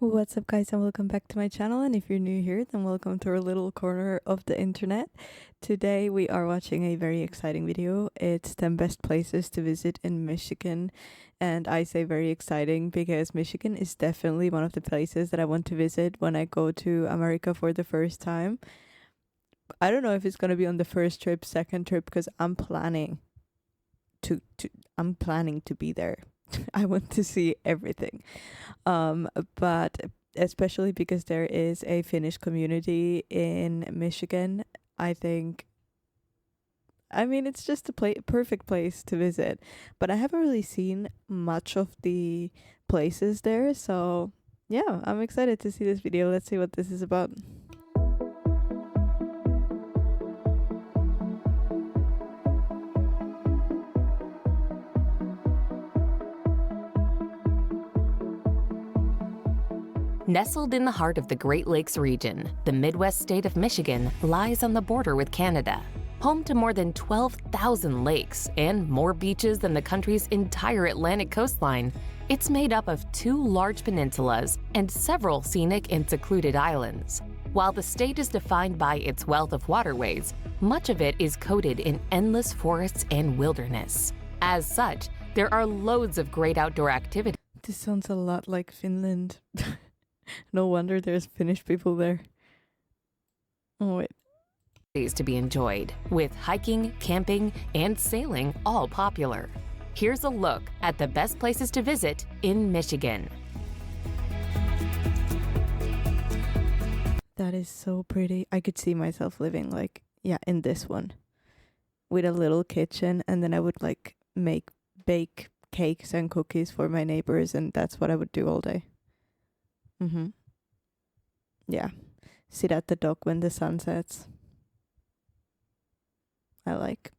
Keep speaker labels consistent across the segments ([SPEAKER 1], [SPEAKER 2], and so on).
[SPEAKER 1] What's up, guys, and welcome back to my channel. And if you're new here, then welcome to our little corner of the internet. Today we are watching a very exciting video. It's 10 best places to visit in Michigan, and I say very exciting because Michigan is definitely one of the places that I want to visit when I go to America for the first time. I don't know if it's going to be on the first trip, second trip, because I'm planning to be there. I want to see everything. But especially because there is a Finnish community in Michigan, it's just a perfect place to visit. But I haven't really seen much of the places there, so yeah, I'm excited to see this video. Let's see what this is about.
[SPEAKER 2] Nestled in the heart of the Great Lakes region, the Midwest state of Michigan lies on the border with Canada. Home to more than 12,000 lakes and more beaches than the country's entire Atlantic coastline, it's made up of 2 large peninsulas and several scenic and secluded islands. While the state is defined by its wealth of waterways, much of it is coated in endless forests and wilderness. As such, there are loads of great outdoor activities.
[SPEAKER 1] This sounds a lot like Finland. No wonder there's Finnish people there. Oh, wait.
[SPEAKER 2] To be enjoyed, with hiking, camping, and sailing all popular. Here's a look at the best places to visit in Michigan.
[SPEAKER 1] That is so pretty. I could see myself living in this one with a little kitchen, and then I would bake cakes and cookies for my neighbors, and that's what I would do all day. Yeah. Sit at the dock when the sun sets. I like.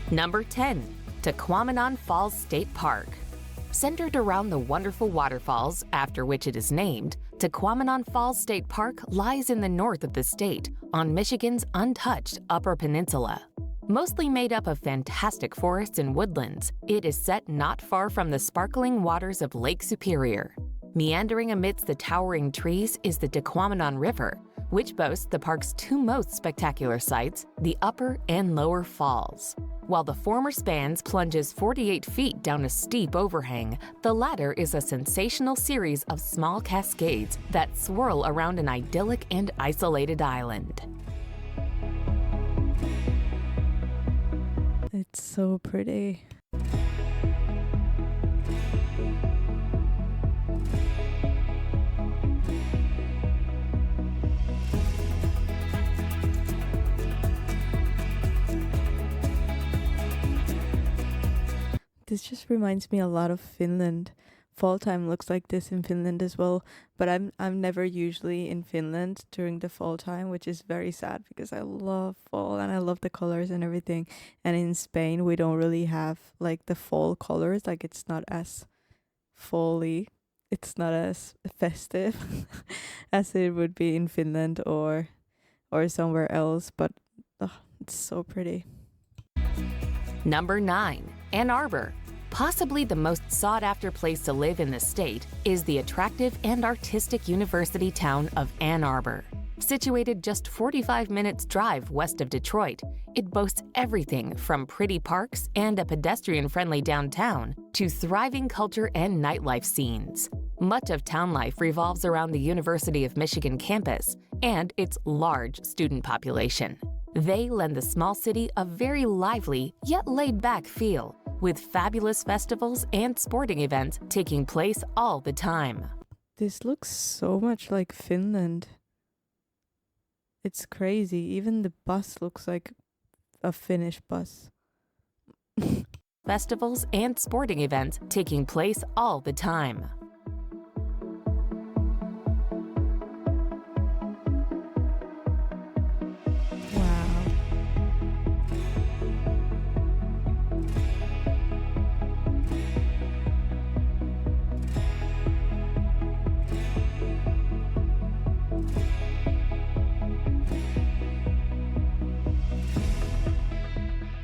[SPEAKER 2] Number 10. Tahquamenon Falls State Park. Centered around the wonderful waterfalls after which it is named, Tahquamenon Falls State Park lies in the north of the state, on Michigan's untouched Upper Peninsula. Mostly made up of fantastic forests and woodlands, it is set not far from the sparkling waters of Lake Superior. Meandering amidst the towering trees is the Tahquamenon River, which boasts the park's 2 most spectacular sights, the Upper and Lower Falls. While the former spans plunges 48 feet down a steep overhang, the latter is a sensational series of small cascades that swirl around an idyllic and isolated island.
[SPEAKER 1] It's so pretty. This just reminds me a lot of Finland. Fall time looks like this in Finland as well, but I'm never usually in Finland during the fall time, which is very sad because I love fall and I love the colors and everything. And in Spain, we don't really have the fall colors. It's not as fall-y, it's not as festive as it would be in Finland or somewhere else, but it's so pretty.
[SPEAKER 2] Number 9. Ann Arbor. Possibly the most sought-after place to live in the state is the attractive and artistic university town of Ann Arbor. Situated just 45 minutes drive west of Detroit, it boasts everything from pretty parks and a pedestrian-friendly downtown to thriving culture and nightlife scenes. Much of town life revolves around the University of Michigan campus and its large student population. They lend the small city a very lively yet laid-back feel, with fabulous festivals and sporting events taking place all the time.
[SPEAKER 1] This looks so much like Finland. It's crazy. Even the bus looks like a Finnish bus.
[SPEAKER 2] Festivals and sporting events taking place all the time.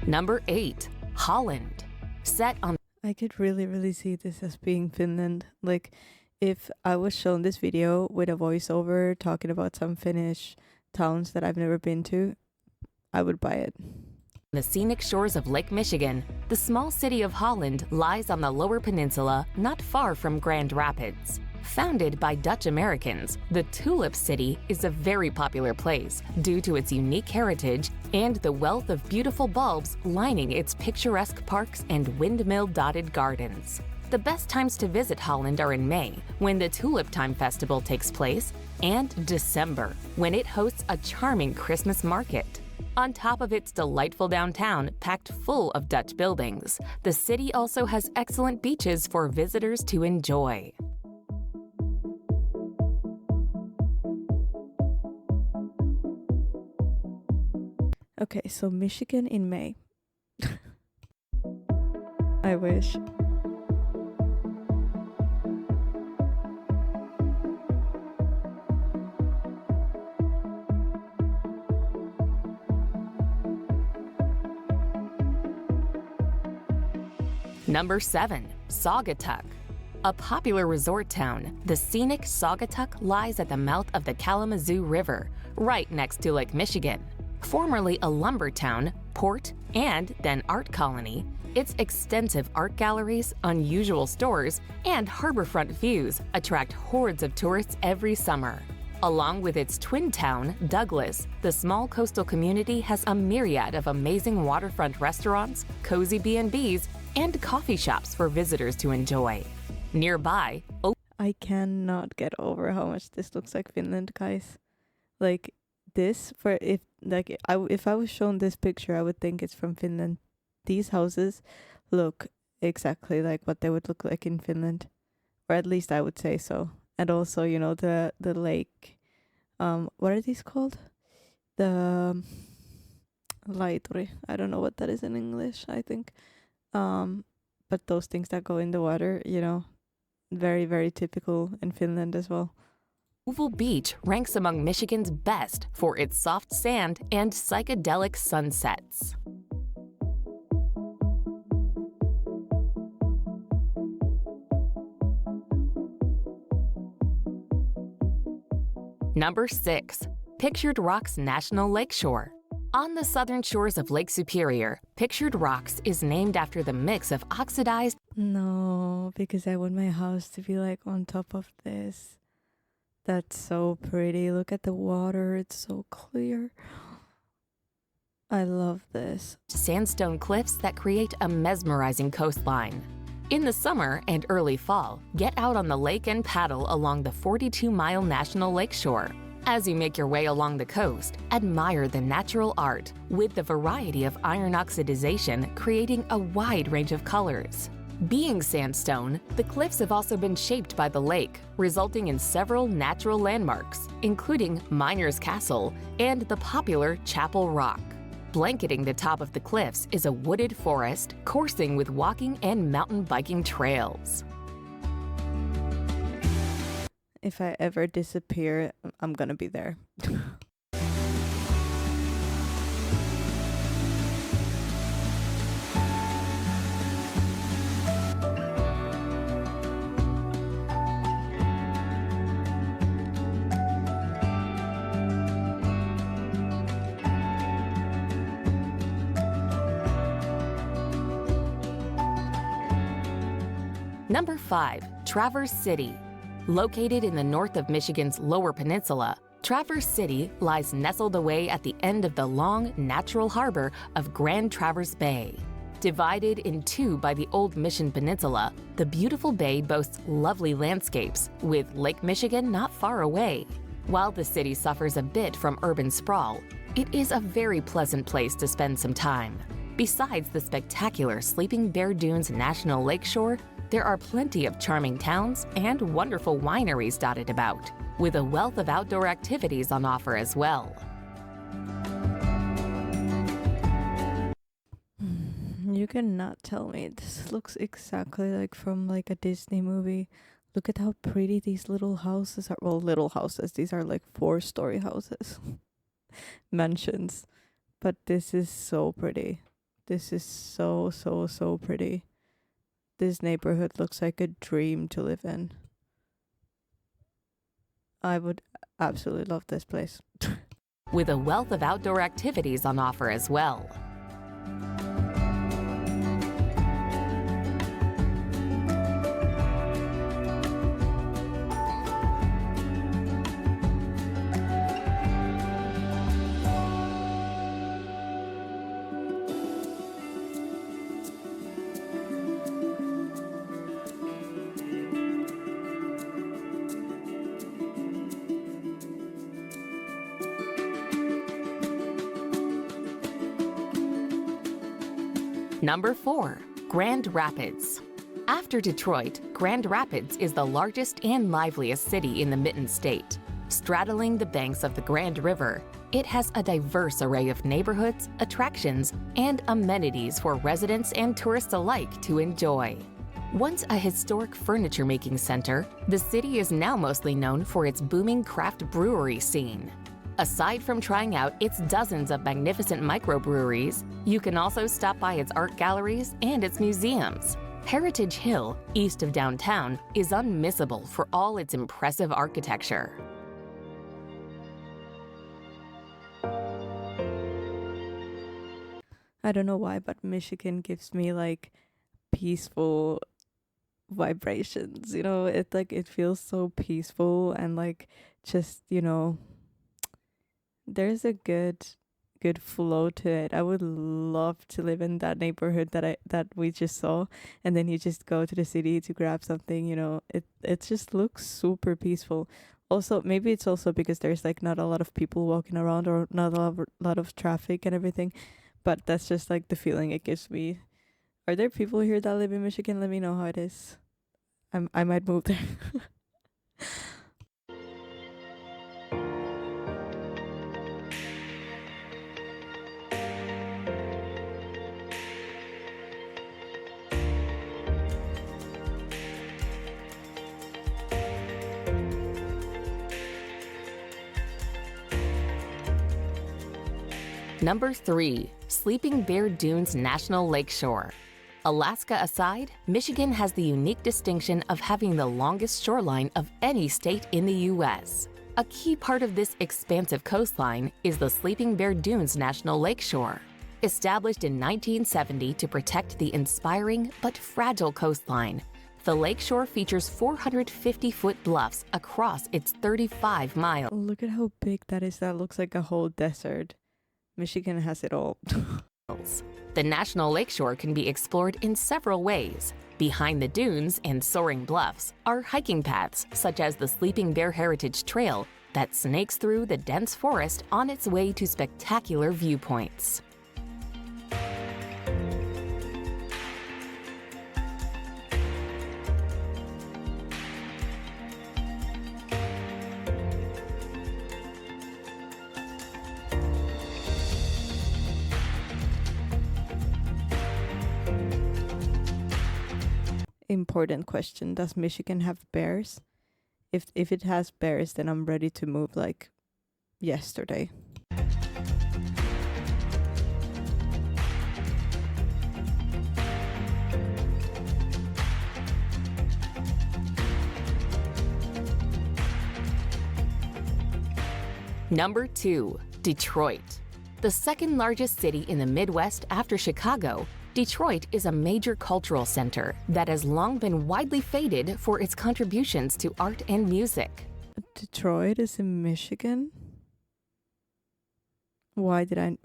[SPEAKER 2] Number 8. Holland. Set on
[SPEAKER 1] I could really see this as being Finland. Like, if I was shown this video with a voiceover talking about some Finnish towns that I've never been to, I would buy it.
[SPEAKER 2] the scenic shores of Lake Michigan, the small city of Holland lies on the Lower Peninsula not far from Grand Rapids. Founded by Dutch Americans, the Tulip City is a very popular place due to its unique heritage and the wealth of beautiful bulbs lining its picturesque parks and windmill-dotted gardens. The best times to visit Holland are in May, when the Tulip Time Festival takes place, and December, when it hosts a charming Christmas market. On top of its delightful downtown, packed full of Dutch buildings, the city also has excellent beaches for visitors to enjoy.
[SPEAKER 1] Okay, so Michigan in May. I wish.
[SPEAKER 2] Number 7. Saugatuck. A popular resort town, the scenic Saugatuck lies at the mouth of the Kalamazoo River, right next to Lake Michigan. Formerly a lumber town, port, and then art colony, its extensive art galleries, unusual stores, and harborfront views attract hordes of tourists every summer. Along with its twin town, Douglas, the small coastal community has a myriad of amazing waterfront restaurants, cozy B&Bs, and coffee shops for visitors to enjoy. Nearby,
[SPEAKER 1] I cannot get over how much this looks like Finland, guys. Like, this, for if I was shown this picture, I would think it's from Finland. These houses look exactly like what they would look like in Finland, or at least I would say so. And also, you know, the lake, what are these called? The laituri. I don't know what that is in English, I think. But those things that go in the water, you know, very typical in Finland as well.
[SPEAKER 2] Oval Beach ranks among Michigan's best for its soft sand and psychedelic sunsets. Number 6. Pictured Rocks National Lakeshore. On the southern shores of Lake Superior, Pictured Rocks is named after the mix of oxidized.
[SPEAKER 1] No, because I want my house to be like on top of this. That's so pretty. Look at the water. It's so clear. I love this.
[SPEAKER 2] Sandstone cliffs that create a mesmerizing coastline. In the summer and early fall, get out on the lake and paddle along the 42-mile National Lakeshore. As you make your way along the coast, admire the natural art with the variety of iron oxidization creating a wide range of colors. Being sandstone, the cliffs have also been shaped by the lake, resulting in several natural landmarks, including Miners Castle and the popular Chapel Rock. Blanketing the top of the cliffs is a wooded forest, coursing with walking and mountain biking trails.
[SPEAKER 1] If I ever disappear, I'm gonna be there.
[SPEAKER 2] Number 5. Traverse City. Located in the north of Michigan's Lower Peninsula, Traverse City lies nestled away at the end of the long, natural harbor of Grand Traverse Bay. Divided in two by the Old Mission Peninsula, the beautiful bay boasts lovely landscapes, with Lake Michigan not far away. While the city suffers a bit from urban sprawl, it is a very pleasant place to spend some time. Besides the spectacular Sleeping Bear Dunes National Lakeshore, there are plenty of charming towns and wonderful wineries dotted about, with a wealth of outdoor activities on offer as well.
[SPEAKER 1] You cannot tell me. This looks exactly like from like a Disney movie. Look at how pretty these little houses are. Well, little houses. These are like 4-story houses. Mansions. But this is so pretty. This is so, so, so pretty. This neighborhood looks like a dream to live in. I would absolutely love this place.
[SPEAKER 2] with a wealth of outdoor activities on offer as well. Number 4. Grand Rapids. After Detroit, Grand Rapids is the largest and liveliest city in the Mitten State. Straddling the banks of the Grand River, it has a diverse array of neighborhoods, attractions, and amenities for residents and tourists alike to enjoy. Once a historic furniture-making center, the city is now mostly known for its booming craft brewery scene. Aside from trying out its dozens of magnificent microbreweries, you can also stop by its art galleries and its museums. Heritage Hill, east of downtown, is unmissable for all its impressive architecture.
[SPEAKER 1] I don't know why, but Michigan gives me like peaceful vibrations. It feels so peaceful and like just, there's a good flow to it. I would love to live in that neighborhood that we just saw, and then you just go to the city to grab something. It just looks super peaceful. Also, maybe it's also because there's like not a lot of people walking around or not a lot of traffic and everything, but that's just like the feeling it gives me. Are there people here that live in Michigan? Let me know how it is. I might move there.
[SPEAKER 2] Number 3. Sleeping Bear Dunes National Lakeshore. Alaska aside, Michigan has the unique distinction of having the longest shoreline of any state in the U.S. A key part of this expansive coastline is the Sleeping Bear Dunes National Lakeshore. Established in 1970 to protect the inspiring but fragile coastline, the lakeshore features 450-foot bluffs across its 35 miles.
[SPEAKER 1] Look at how big that is. That looks like a whole desert. Michigan has it all.
[SPEAKER 2] The National Lakeshore can be explored in several ways. Behind the dunes and soaring bluffs are hiking paths such as the Sleeping Bear Heritage Trail that snakes through the dense forest on its way to spectacular viewpoints.
[SPEAKER 1] Important question. Does Michigan have bears? If it has bears, then I'm ready to move like yesterday.
[SPEAKER 2] Number 2. Detroit. The second largest city in the Midwest after Chicago, Detroit is a major cultural center that has long been widely feted for its contributions to art and music.
[SPEAKER 1] Detroit is in Michigan? Why did I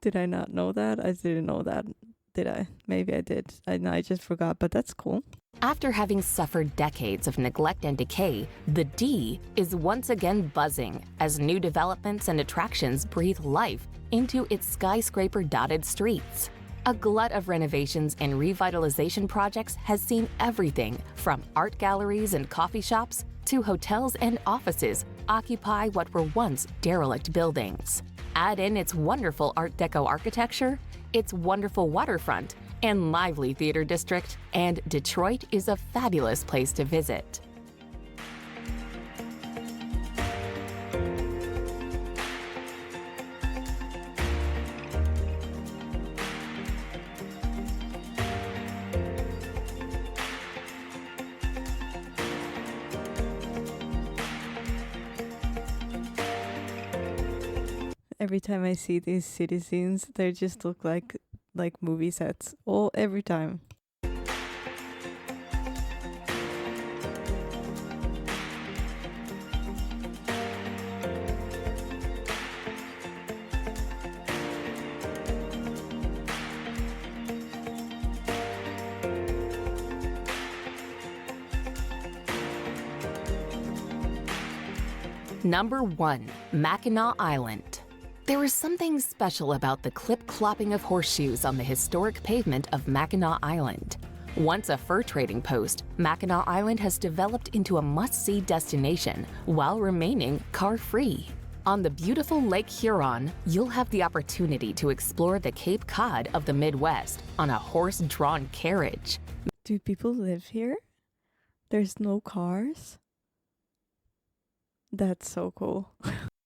[SPEAKER 1] did I not know that? I didn't know that. Did I? Maybe I did. I just forgot, but that's cool.
[SPEAKER 2] After having suffered decades of neglect and decay, the D is once again buzzing as new developments and attractions breathe life into its skyscraper-dotted streets. A glut of renovations and revitalization projects has seen everything from art galleries and coffee shops to hotels and offices occupy what were once derelict buildings. Add in its wonderful Art Deco architecture, its wonderful waterfront, and lively theater district, and Detroit is a fabulous place to visit.
[SPEAKER 1] Every time I see these city scenes, they just look like movie sets. All every time.
[SPEAKER 2] Number 1. Mackinac Island. There is something special about the clip-clopping of horseshoes on the historic pavement of Mackinac Island. Once a fur trading post, Mackinac Island has developed into a must-see destination while remaining car-free. On the beautiful Lake Huron, you'll have the opportunity to explore the Cape Cod of the Midwest on a horse-drawn carriage.
[SPEAKER 1] Do people live here? There's no cars? That's so cool.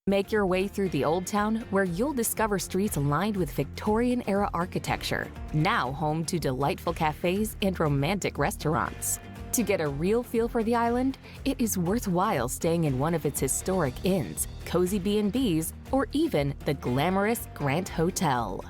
[SPEAKER 2] Make your way through the Old Town, where you'll discover streets lined with Victorian-era architecture, now home to delightful cafes and romantic restaurants. To get a real feel for the island, it is worthwhile staying in one of its historic inns, cozy B&Bs, or even the glamorous Grant Hotel.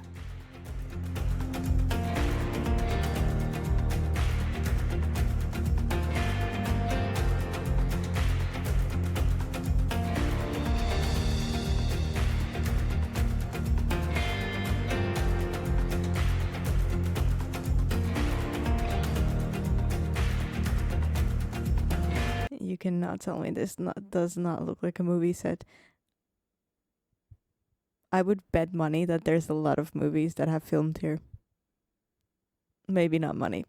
[SPEAKER 1] You cannot tell me this does not look like a movie set. I would bet money that there's a lot of movies that have filmed here. Maybe not money.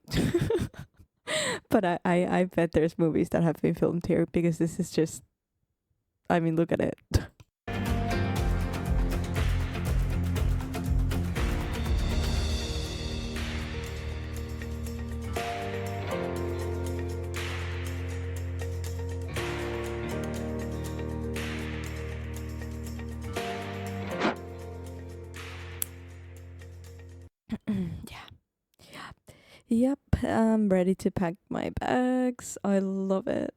[SPEAKER 1] But I bet there's movies that have been filmed here, because this is just, I mean, look at it. Yep, I'm ready to pack my bags. I love it.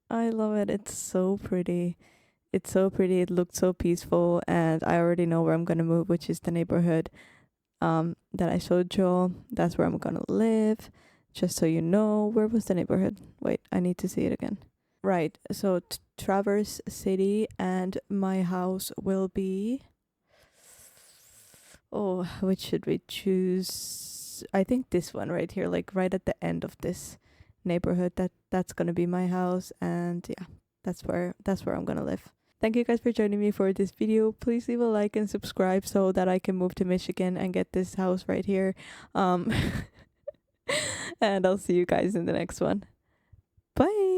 [SPEAKER 1] I love it. It's so pretty. It's so pretty. It looked so peaceful, and I already know where I'm gonna move, which is the neighborhood that I showed Joel. That's where I'm gonna live. Just so you know, where was the neighborhood? Wait, I need to see it again. Right. So Traverse City, and my house will be. Oh, which should we choose? I think this one right here, like right at the end of this neighborhood. That's gonna be my house, and yeah, that's where I'm gonna live. Thank you guys for joining me for this video. Please leave a like and subscribe so that I can move to Michigan and get this house right here. And I'll see you guys in the next one. Bye.